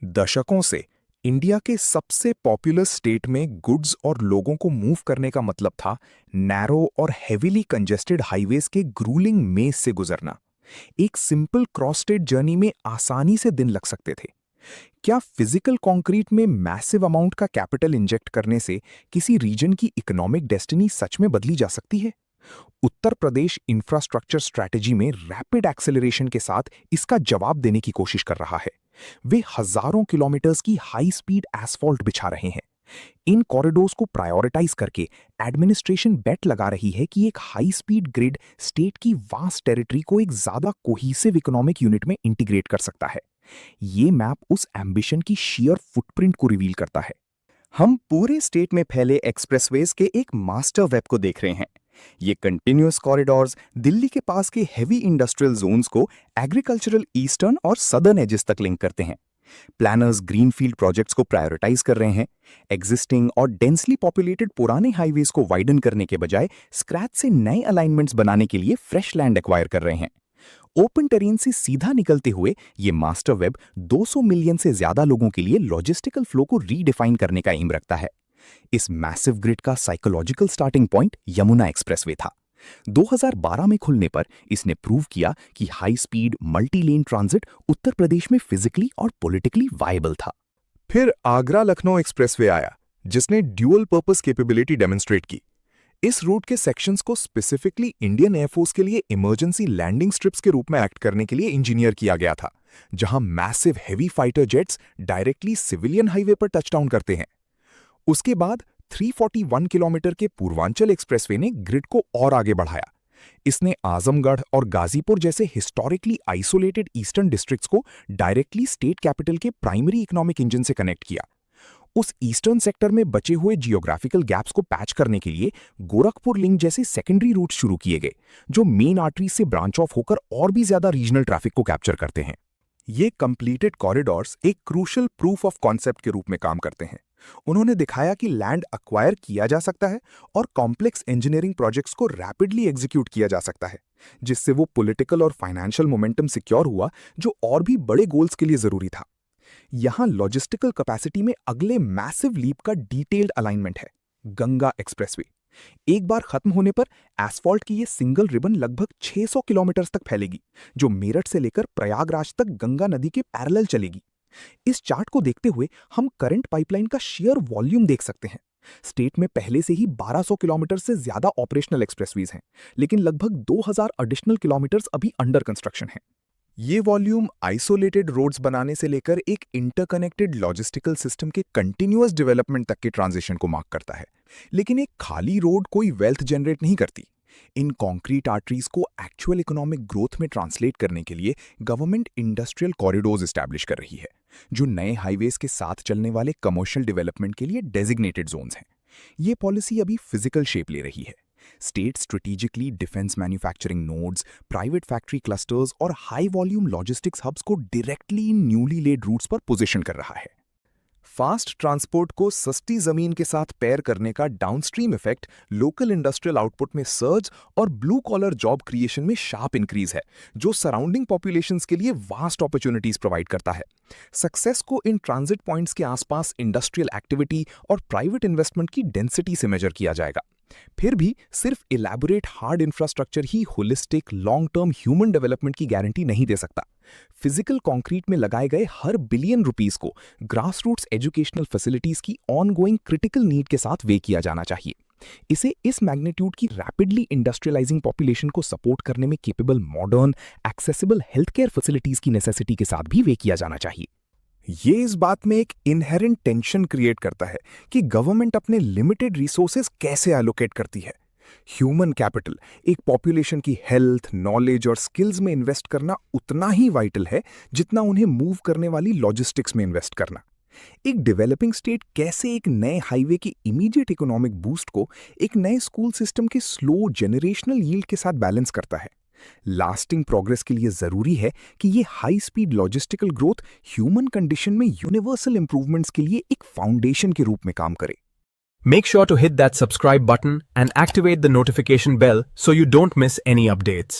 दशकों से इंडिया के सबसे पॉपुलर स्टेट में गुड्स और लोगों को मूव करने का मतलब था नैरो और हेवीली कंजेस्टेड हाईवेज के ग्रूलिंग मेज से गुजरना। एक सिंपल क्रॉस स्टेट जर्नी में आसानी से दिन लग सकते थे। क्या फिजिकल कंक्रीट में मैसिव अमाउंट का कैपिटल इंजेक्ट करने से किसी रीजन की इकोनॉमिक डेस्टिनी सच में बदली जा सकती है? उत्तर प्रदेश इंफ्रास्ट्रक्चर स्ट्रैटेजी में रैपिड एक्सेलरेशन के साथ इसका जवाब देने की कोशिश कर रहा है। वे हजारों किलोमीटर्स की हाई स्पीड एसफॉल्ट बिछा रहे हैं। इन कॉरिडोर्स को प्रायोरिटाइज करके एडमिनिस्ट्रेशन बेट लगा रही है कि एक हाई स्पीड ग्रिड स्टेट की वास्ट टेरिटरी को एक ज्यादा कोहीसिव इकोनॉमिक यूनिट में इंटीग्रेट कर सकता है। ये मैप उस एम्बिशन की शेयर फुटप्रिंट को रिवील करता है। हम पूरे स्टेट में फैले एक्सप्रेसवेज के एक मास्टर वेब को देख रहे हैं। ये कंटिन्यूअस कॉरिडोर्स दिल्ली के पास के हेवी इंडस्ट्रियल जोन्स को एग्रीकल्चरल ईस्टर्न और सदर्न एजेस तक लिंक करते हैं। प्लानर्स ग्रीनफील्ड प्रोजेक्ट्स को प्रायोरिटाइज कर रहे हैं। एग्जिस्टिंग और डेंसली पॉपुलेटेड पुराने हाईवेज को वाइडन करने के बजाय स्क्रैच से नए अलाइनमेंट्स बनाने के लिए फ्रेश लैंड एक्वायर कर रहे हैं। ओपन टेरेन से सीधा निकलते हुए ये मास्टर वेब 200 मिलियन से ज्यादा लोगों के लिए लॉजिस्टिकल फ्लो को रीडिफाइन करने का एम रखता है। इस मैसिव ग्रिड का psychological starting point Yamuna expressway था। 2012 में खुलने पर इसने प्रूव किया कि high speed multi lane transit Uttar Pradesh में फिजिकली और पॉलिटिकली वायबल था। फिर आगरा लखनऊ एक्सप्रेसवे आया, जिसने ड्यूअल पर्पस कैपेबिलिटी डेमोन्स्ट्रेट की। इस रूट के सेक्शंस को स्पेसिफिकली इंडियन एयरफोर्स के लिए इमरजेंसी लैंडिंग स्ट्रिप्स के रूप में एक्ट करने के लिए इंजीनियर किया गया था, जहां massive heavy fighter jets directly civilian highway पर टचडाउन करते हैं। उसके बाद 341 किलोमीटर के पूर्वांचल एक्सप्रेसवे ने ग्रिड को और आगे बढ़ाया। इसने आजमगढ़ और गाजीपुर जैसे हिस्टोरिकली आइसोलेटेड ईस्टर्न डिस्ट्रिक्ट्स को डायरेक्टली स्टेट कैपिटल के प्राइमरी इकोनॉमिक इंजन से कनेक्ट किया। उस ईस्टर्न सेक्टर में बचे हुए जियोग्राफिकल गैप्स को पैच करने के लिए गोरखपुर लिंक जैसे सेकेंडरी रूट शुरू किए गए, जो मेन आर्टरी से ब्रांच ऑफ होकर और भी ज्यादा रीजनल ट्रैफिक को कैप्चर करते हैं। ये कंप्लीटेड कॉरिडोर्स एक क्रूशियल प्रूफ ऑफ कॉन्सेप्ट के रूप में काम करते हैं। उन्होंने दिखाया कि लैंड अक्वायर किया जा सकता है और कॉम्प्लेक्स इंजीनियरिंग प्रोजेक्ट्स को रैपिडली एग्जीक्यूट किया जा सकता है, जिससे वो पॉलिटिकल और फाइनेंशियल मोमेंटम सिक्योर हुआ जो और भी बड़े गोल्स के लिए जरूरी था। यहां लॉजिस्टिकल कैपेसिटी में अगले मैसिव लीप का डिटेल्ड अलाइनमेंट है, गंगा एक्सप्रेसवे। एक बार खत्म होने पर एसफॉल्ट की ये सिंगल रिबन लगभग 600 किलोमीटर तक फैलेगी, जो मेरठ से लेकर प्रयागराज तक गंगा नदी के पैरेलल चलेगी। इस चार्ट को देखते हुए हम करंट पाइपलाइन का शेयर वॉल्यूम देख सकते हैं। स्टेट में पहले से ही 1200 किलोमीटर से ज्यादा ऑपरेशनल एक्सप्रेसवेज हैं, लेकिन लगभग 2000 एडिशनल किलोमीटर्स अभी अंडर कंस्ट्रक्शन हैं। ये वॉल्यूम आइसोलेटेड रोड्स बनाने से लेकर एक इंटरकनेक्टेड लॉजिस्टिकल सिस्टम के कंटिन्यूअस डेवलपमेंट तक के ट्रांजिशन को मार्क करता है। लेकिन एक खाली रोड कोई वेल्थ जनरेट नहीं करती। इन कॉन्क्रीट आर्टरीज को एक्चुअल इकोनॉमिक ग्रोथ में ट्रांसलेट करने के लिए गवर्नमेंट इंडस्ट्रियल कॉरिडोर्स एस्टैब्लिश कर रही है, जो नए हाईवेज के साथ चलने वाले कमर्शियल डेवलपमेंट के लिए डेजिग्नेटेड जोन्स हैं। ये पॉलिसी अभी फिजिकल शेप ले रही है। State strategically defence manufacturing nodes, private factory clusters और हाई वॉल्यूम लॉजिस्टिक्स हब्स को डायरेक्टली इन न्यूली लेड रूट्स पर पोजीशन कर रहा है। फास्ट ट्रांसपोर्ट को सस्ती जमीन के साथ पेयर करने का downstream effect local industrial output में सर्ज और ब्लू कॉलर जॉब क्रिएशन में शार्प इंक्रीज है, जो सराउंडिंग पॉपुलेशंस के लिए वास्ट अपॉर्चुनिटीज प्रोवाइड करता है। सक्सेस को इन ट्रांजिट पॉइंट्स के आसपास इंडस्ट्रियल एक्टिविटी और प्राइवेट इन्वेस्टमेंट की डेंसिटी से मेजर किया जाएगा। फिर भी सिर्फ इलैबोरेट हार्ड इंफ्रास्ट्रक्चर ही holistic long term human development की गारंटी नहीं दे सकता। फिजिकल कंक्रीट में लगाए गए हर बिलियन रुपीस को ग्रास रूट्स एजुकेशनल फैसिलिटीज की ऑनगोइंग क्रिटिकल नीड के साथ वे किया जाना चाहिए। इसे इस मैग्नीट्यूड की रैपिडली इंडस्ट्रियलाइजिंग पॉपुलेशन को सपोर्ट करने में capable modern accessible health care facilities की नेसेसिटी के साथ भी वे किया जाना चाहिए। ये इस बात में एक इनहेरेंट टेंशन क्रिएट करता है कि गवर्नमेंट अपने लिमिटेड रिसोर्सेज कैसे एलोकेट करती है। ह्यूमन कैपिटल, एक पॉपुलेशन की हेल्थ, नॉलेज और स्किल्स में इन्वेस्ट करना उतना ही वाइटल है जितना उन्हें मूव करने वाली लॉजिस्टिक्स में इन्वेस्ट करना। एक डेवलपिंग स्टेट कैसे एक नए हाईवे की इमीडिएट इकोनॉमिक बूस्ट को एक नए स्कूल सिस्टम के स्लो जेनरेशनल यील्ड के साथ बैलेंस करता है? लास्टिंग प्रोग्रेस के लिए जरूरी है कि ये high speed logistical growth human condition में यूनिवर्सल इंप्रूवमेंट्स के लिए एक फाउंडेशन के रूप में काम करे। Make sure to hit that subscribe button and activate the notification bell so you don't miss any updates.